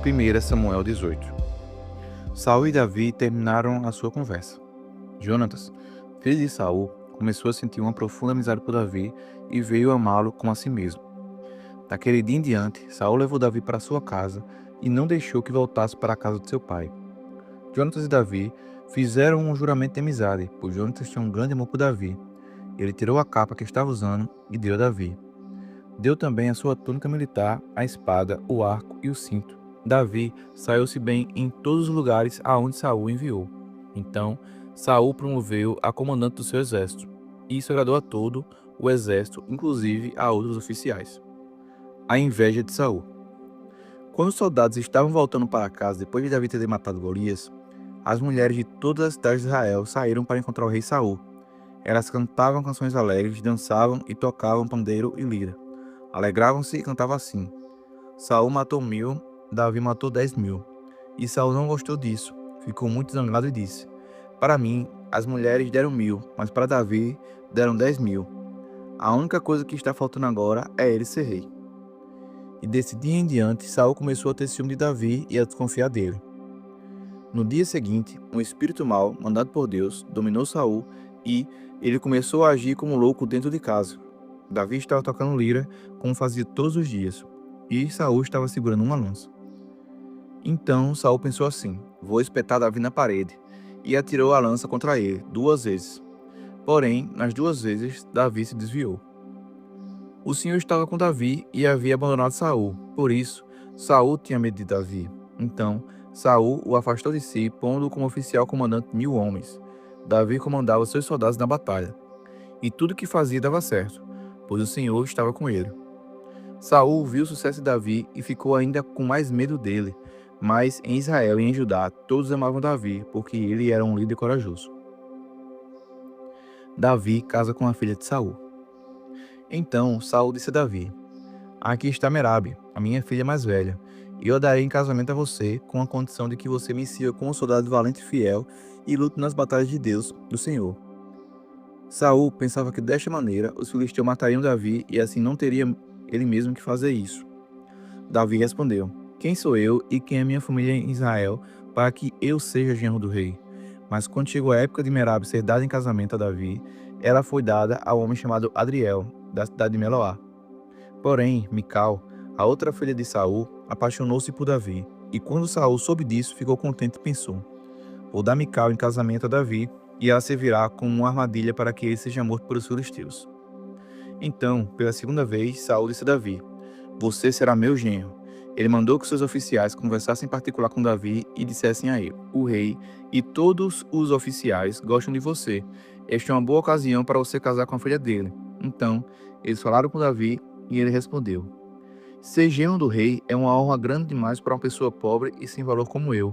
1 Samuel 18. Saul e Davi terminaram a sua conversa. Jonatas, filho de Saul, começou a sentir uma profunda amizade por Davi e veio amá-lo como a si mesmo. Daquele dia em diante, Saul levou Davi para sua casa e não deixou que voltasse para a casa de seu pai. Jonatas e Davi fizeram um juramento de amizade, pois Jonatas tinha um grande amor por Davi. Ele tirou a capa que estava usando e deu a Davi. Deu também a sua túnica militar, a espada, o arco e o cinto. Davi saiu-se bem em todos os lugares aonde Saul enviou. Então, Saul promoveu a comandante do seu exército. Isso agradou a todo o exército, inclusive a outros oficiais. A inveja de Saul. Quando os soldados estavam voltando para casa depois de Davi ter matado Golias, as mulheres de todas as cidades de Israel saíram para encontrar o rei Saul. Elas cantavam canções alegres, dançavam e tocavam pandeiro e lira. Alegravam-se e cantavam assim: Saul matou 1000, Davi matou 10.000. E Saul não gostou disso, ficou muito zangado e disse: Para mim, as mulheres deram 1000, mas para Davi deram 10.000. A única coisa que está faltando agora é ele ser rei. E desse dia em diante, Saul começou a ter ciúme de Davi e a desconfiar dele. No dia seguinte, um espírito mau, mandado por Deus, dominou Saul e ele começou a agir como louco dentro de casa. Davi estava tocando lira, como fazia todos os dias, e Saul estava segurando uma lança. Então Saul pensou assim: vou espetar Davi na parede, e atirou a lança contra ele 2 vezes. Porém, nas 2 vezes, Davi se desviou. O Senhor estava com Davi e havia abandonado Saul. Por isso, Saul tinha medo de Davi. Então, Saul o afastou de si, pondo-o como oficial comandante de 1000 homens. Davi comandava seus soldados na batalha. E tudo o que fazia dava certo, pois o Senhor estava com ele. Saul viu o sucesso de Davi e ficou ainda com mais medo dele. Mas em Israel e em Judá todos amavam Davi, porque ele era um líder corajoso. Davi casa com a filha de Saul. Então Saul disse a Davi: Aqui está Merabe, a minha filha mais velha, e eu a darei em casamento a você, com a condição de que você me sirva como um soldado valente e fiel e lute nas batalhas de Deus, do Senhor. Saul pensava que desta maneira os filisteus matariam Davi e assim não teria ele mesmo que fazer isso. Davi respondeu: Quem sou eu e quem é minha família em Israel para que eu seja genro do rei? Mas quando chegou a época de Merabe ser dada em casamento a Davi, ela foi dada a um homem chamado Adriel, da cidade de Meloá. Porém, Mical, a outra filha de Saul, apaixonou-se por Davi, e quando Saul soube disso, ficou contente e pensou: Vou dar Mical em casamento a Davi, e ela servirá como uma armadilha para que ele seja morto pelos filisteus. Então, pela segunda vez, Saul disse a Davi: Você será meu genro. Ele mandou que seus oficiais conversassem em particular com Davi e dissessem a ele: O rei e todos os oficiais gostam de você. Esta é uma boa ocasião para você casar com a filha dele. Então, eles falaram com Davi e ele respondeu: Ser genro do rei é uma honra grande demais para uma pessoa pobre e sem valor como eu.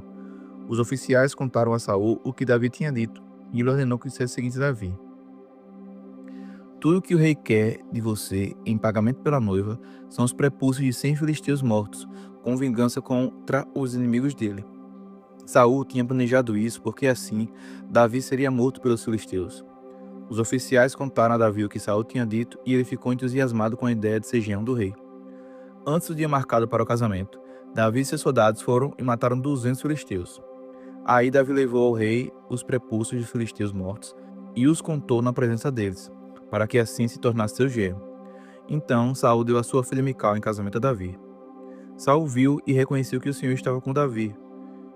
Os oficiais contaram a Saul o que Davi tinha dito e ele ordenou que dissesse o seguinte a Davi: Tudo o que o rei quer de você, em pagamento pela noiva, são os prepúcios de 100 filisteus mortos, com vingança contra os inimigos dele. Saul tinha planejado isso porque assim Davi seria morto pelos filisteus. Os oficiais contaram a Davi o que Saul tinha dito e ele ficou entusiasmado com a ideia de ser genro do rei. Antes do dia marcado para o casamento, Davi e seus soldados foram e mataram 200 filisteus. Aí Davi levou ao rei os prepúcios de filisteus mortos e os contou na presença deles, para que assim se tornasse seu genro. Então Saul deu a sua filha Mical em casamento a Davi. Saul viu e reconheceu que o Senhor estava com Davi,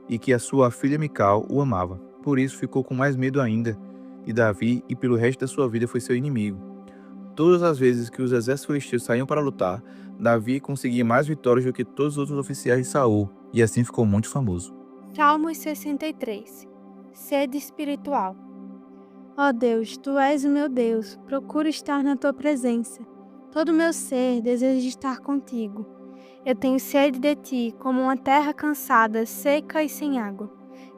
e que a sua filha Mical o amava. Por isso ficou com mais medo ainda de Davi e pelo resto da sua vida foi seu inimigo. Todas as vezes que os exércitos filisteus saíam para lutar, Davi conseguia mais vitórias do que todos os outros oficiais de Saul, e assim ficou muito famoso. Salmos 63. Sede espiritual. Ó Deus, Tu és o meu Deus, procuro estar na Tua presença. Todo o meu ser deseja estar contigo. Eu tenho sede de Ti, como uma terra cansada, seca e sem água.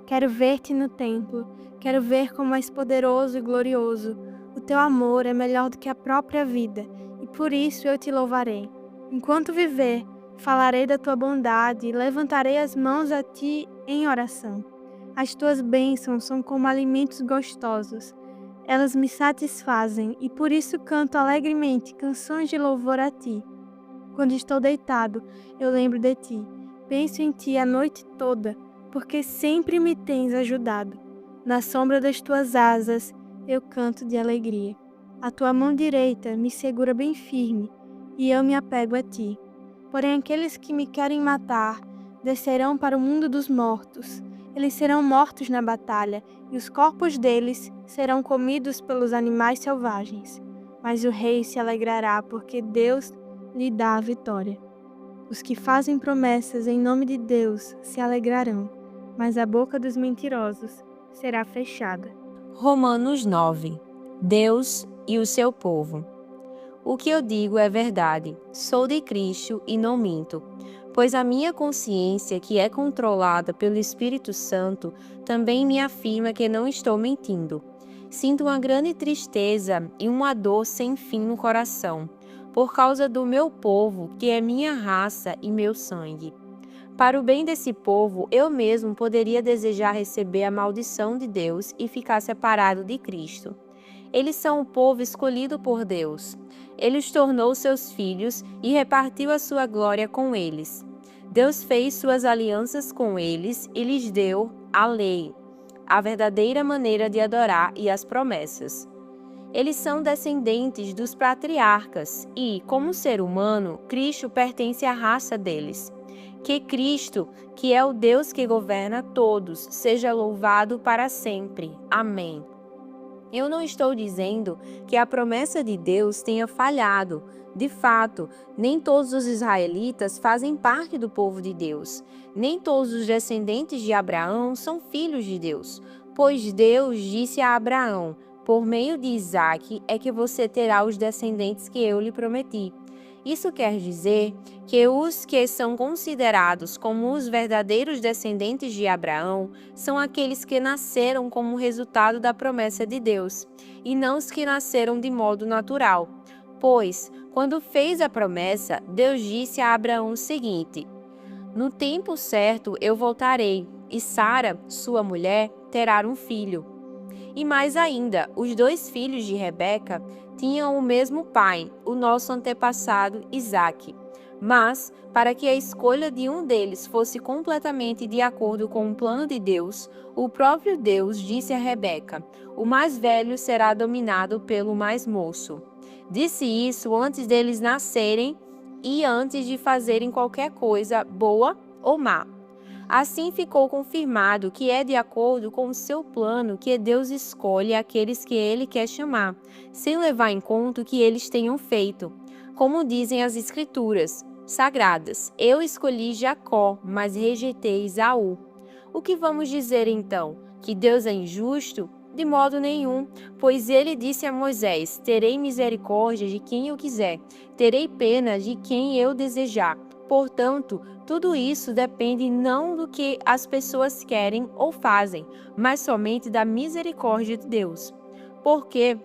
Quero ver-Te no templo, quero ver como és poderoso e glorioso. O Teu amor é melhor do que a própria vida, e por isso eu Te louvarei. Enquanto viver, falarei da Tua bondade e levantarei as mãos a Ti em oração. As Tuas bênçãos são como alimentos gostosos. Elas me satisfazem e por isso canto alegremente canções de louvor a Ti. Quando estou deitado, eu lembro de Ti Penso em ti a noite toda, porque sempre me tens ajudado. Na sombra das tuas asas eu canto de alegria. A tua mão direita me segura bem firme, e eu me apego a ti. Porém, aqueles que me querem matar descerão para o mundo dos mortos. Eles serão mortos na batalha, e os corpos deles serão comidos pelos animais selvagens. Mas o rei se alegrará, porque Deus lhe dá a vitória. Os que fazem promessas em nome de Deus se alegrarão, mas a boca dos mentirosos será fechada. Romanos 9. Deus e o seu povo. O que eu digo é verdade. Sou de Cristo e não minto. Pois a minha consciência, que é controlada pelo Espírito Santo, também me afirma que não estou mentindo. Sinto uma grande tristeza e uma dor sem fim no coração, por causa do meu povo, que é minha raça e meu sangue. Para o bem desse povo, eu mesmo poderia desejar receber a maldição de Deus e ficar separado de Cristo. Eles são o povo escolhido por Deus. Ele os tornou seus filhos e repartiu a sua glória com eles. Deus fez suas alianças com eles e lhes deu a lei, a verdadeira maneira de adorar e as promessas. Eles são descendentes dos patriarcas e, como ser humano, Cristo pertence à raça deles. Que Cristo, que é o Deus que governa todos, seja louvado para sempre. Amém. Eu não estou dizendo que a promessa de Deus tenha falhado. De fato, nem todos os israelitas fazem parte do povo de Deus. Nem todos os descendentes de Abraão são filhos de Deus. Pois Deus disse a Abraão: por meio de Isaque é que você terá os descendentes que eu lhe prometi. Isso quer dizer que os que são considerados como os verdadeiros descendentes de Abraão são aqueles que nasceram como resultado da promessa de Deus, e não os que nasceram de modo natural. Pois, quando fez a promessa, Deus disse a Abraão o seguinte: no tempo certo eu voltarei, e Sara, sua mulher, terá um filho. E mais ainda, os dois filhos de Rebeca tinham o mesmo pai, o nosso antepassado Isaque. Mas, para que a escolha de um deles fosse completamente de acordo com o plano de Deus, o próprio Deus disse a Rebeca: o mais velho será dominado pelo mais moço. Disse isso antes deles nascerem e antes de fazerem qualquer coisa, boa ou má. Assim ficou confirmado que é de acordo com o seu plano que Deus escolhe aqueles que Ele quer chamar, sem levar em conta o que eles tenham feito. Como dizem as Escrituras sagradas: eu escolhi Jacó, mas rejeitei Esaú. O que vamos dizer então? Que Deus é injusto? De modo nenhum, pois ele disse a Moisés: terei misericórdia de quem eu quiser, terei pena de quem eu desejar. Portanto, tudo isso depende não do que as pessoas querem ou fazem, mas somente da misericórdia de Deus. Porque,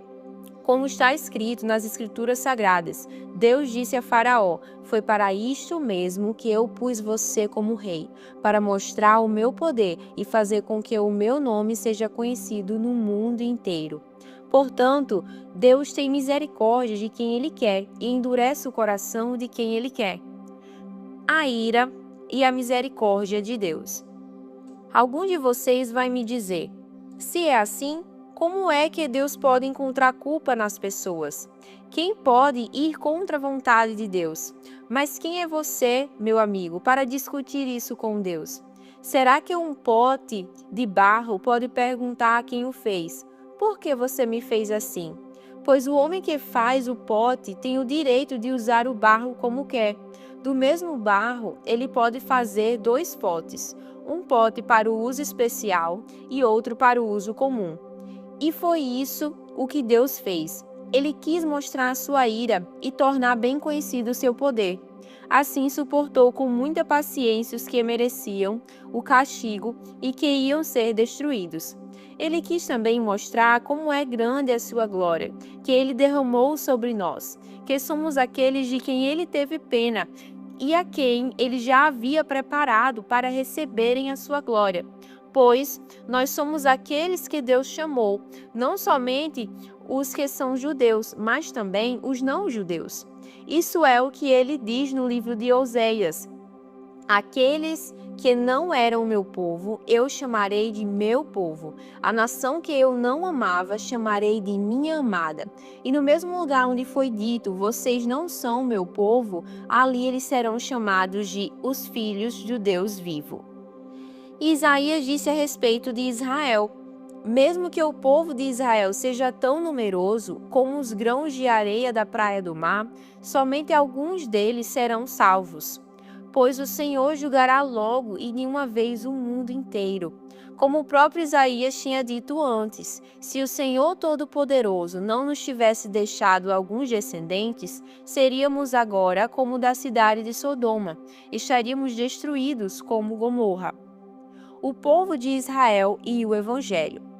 como está escrito nas Escrituras Sagradas, Deus disse a Faraó: foi para isto mesmo que eu pus você como rei, para mostrar o meu poder e fazer com que o meu nome seja conhecido no mundo inteiro. Portanto, Deus tem misericórdia de quem Ele quer e endurece o coração de quem Ele quer. A ira e a misericórdia de Deus. Algum de vocês vai me dizer: se é assim, como é que Deus pode encontrar culpa nas pessoas? Quem pode ir contra a vontade de Deus? Mas quem é você, meu amigo, para discutir isso com Deus? Será que um pote de barro pode perguntar a quem o fez: por que você me fez assim? Pois o homem que faz o pote tem o direito de usar o barro como quer. Do mesmo barro, ele pode fazer dois potes, um pote para o uso especial e outro para o uso comum. E foi isso o que Deus fez. Ele quis mostrar a sua ira e tornar bem conhecido o seu poder. Assim suportou com muita paciência os que mereciam o castigo e que iam ser destruídos. Ele quis também mostrar como é grande a sua glória, que ele derramou sobre nós, que somos aqueles de quem ele teve pena e a quem ele já havia preparado para receberem a sua glória. Pois nós somos aqueles que Deus chamou, não somente os que são judeus, mas também os não-judeus. Isso é o que ele diz no livro de Oséias. Aqueles que não eram meu povo, eu chamarei de meu povo. A nação que eu não amava, chamarei de minha amada. E no mesmo lugar onde foi dito, vocês não são meu povo, ali eles serão chamados de os filhos do Deus vivo. Isaías disse a respeito de Israel: mesmo que o povo de Israel seja tão numeroso como os grãos de areia da praia do mar, somente alguns deles serão salvos. Pois o Senhor julgará logo e de uma vez o mundo inteiro. Como o próprio Isaías tinha dito antes, se o Senhor Todo-Poderoso não nos tivesse deixado alguns descendentes, seríamos agora como da cidade de Sodoma, estaríamos destruídos como Gomorra. O povo de Israel e o Evangelho.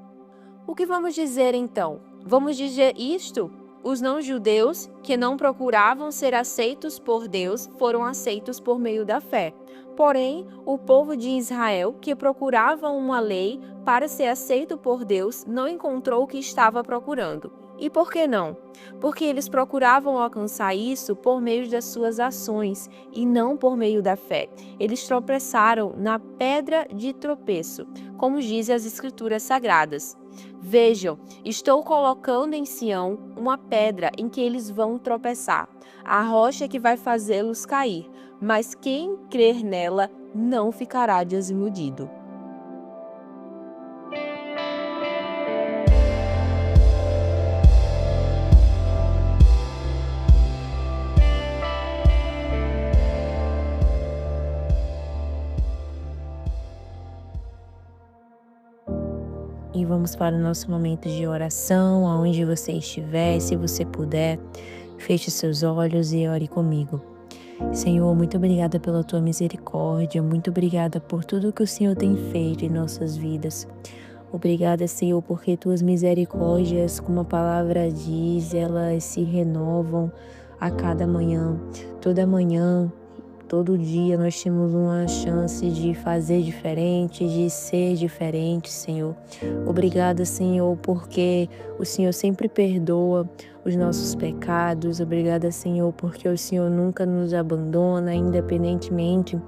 O que vamos dizer então? Vamos dizer isto? Os não-judeus, que não procuravam ser aceitos por Deus, foram aceitos por meio da fé. Porém, o povo de Israel, que procurava uma lei para ser aceito por Deus, não encontrou o que estava procurando. E por que não? Porque eles procuravam alcançar isso por meio das suas ações e não por meio da fé. Eles tropeçaram na pedra de tropeço, como dizem as Escrituras Sagradas. Vejam, estou colocando em Sião uma pedra em que eles vão tropeçar, a rocha que vai fazê-los cair, mas quem crer nela não ficará desiludido. E vamos para o nosso momento de oração, aonde você estiver, se você puder, feche seus olhos e ore comigo. Senhor, muito obrigada pela tua misericórdia, muito obrigada por tudo que o Senhor tem feito em nossas vidas. Obrigada, Senhor, porque tuas misericórdias, como a palavra diz, elas se renovam a cada manhã. Toda manhã, todo dia nós temos uma chance de fazer diferente, de ser diferente, Senhor. Obrigada, Senhor, porque o Senhor sempre perdoa os nossos pecados. Obrigada, Senhor, porque o Senhor nunca nos abandona, independentemente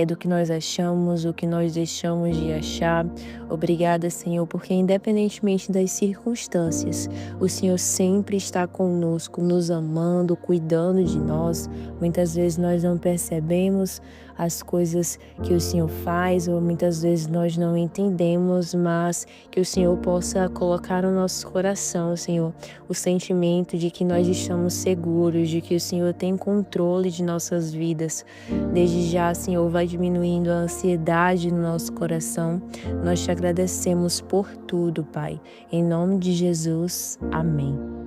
do que nós achamos, o que nós deixamos de achar. Obrigada, Senhor, porque independentemente das circunstâncias, o Senhor sempre está conosco, nos amando, cuidando de nós. Muitas vezes nós não percebemos as coisas que o Senhor faz, ou muitas vezes nós não entendemos, mas que o Senhor possa colocar no nosso coração, Senhor, o sentimento de que nós estamos seguros, de que o Senhor tem controle de nossas vidas. Desde já, Senhor, vai diminuindo a ansiedade no nosso coração. Nós te agradecemos por tudo, Pai. Em nome de Jesus, amém.